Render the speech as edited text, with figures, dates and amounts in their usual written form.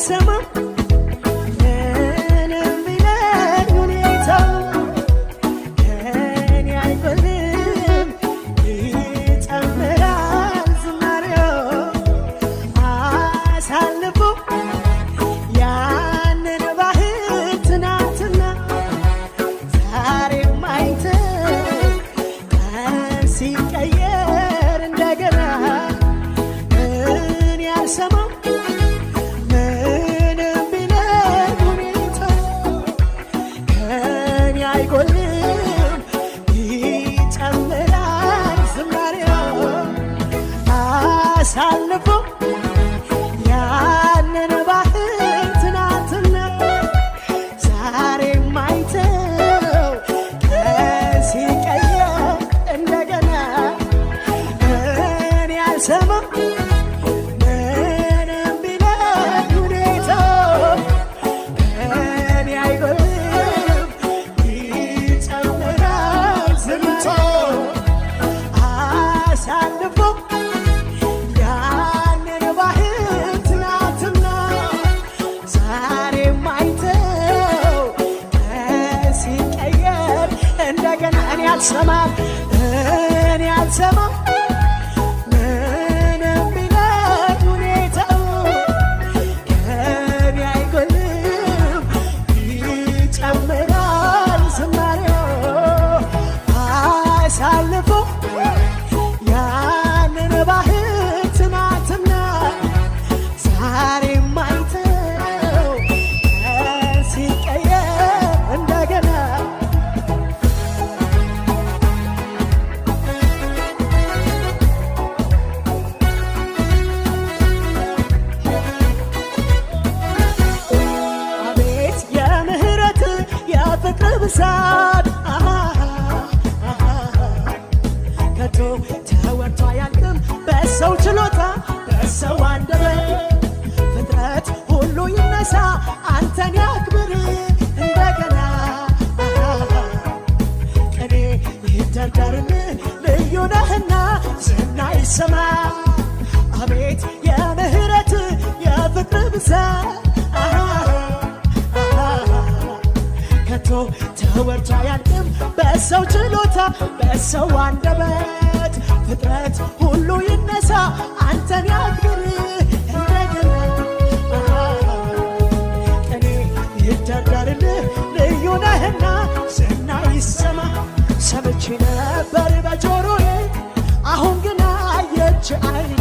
አልሰማም ምንም ቢለኝ ሁኔታው ከኔ አይበልም ይጨምራል ዝማሬው አሳልፎ ያንን ባህር ትናንትና ዛሬም አይተህ ቀን ሲቀየር እንደገና እኔ አልሰማም ምንም ቢለኝ ሁኔታው ከኔ አይጎልም ይጨምራል ዝማሬው አሳልፎ ያንን ባህር ትናንትና ዛሬም አይተው ቀን ሲቀየር እንደገና እኔ አልሰማም ምንም ቢለኝ ሁኔታው ከኔ አይጎልም ይጨምራል ዝማሬው አሳልፎ ያንን ባህር ትናንትና ዛሬም አይተው ቀን ሲቀየር እንደገና እኔ አልሰማም ምንም ቢለኝ ሁኔታው ከኔ አይጎልም ይጨምራል ዝማሬው አሳልፎ ያንን ባህር ትናንትና ዛሬም አይተው ቀን ሲቀየር እንደገና አቤት የምህረት የፍቅር ብዛት ከቶ ተወርቶ አያልቅም በሰው ችሎታ በሰው አንደበት ፍጥረት ሁሉ ይነሳ አንተን ያክብር እንደገና ቅኔ ይደርደርልህ ልዩ ነህና ዝና ይሰማ አቤት የምህረት የፍቅር ብዛት ከቶ ተወርቶ አያልቅም በሰው ችሎታ በሰው አንደበት ፍጥረት ሁሉ ይነሳ አንተን ያክብር እንደገና ቅኔ ይደርደርልህ ልዩ ነህና ዝና ይሰማ ሰምቼ ነበር በጆሮዬ አሁን ግን አየች አይኔ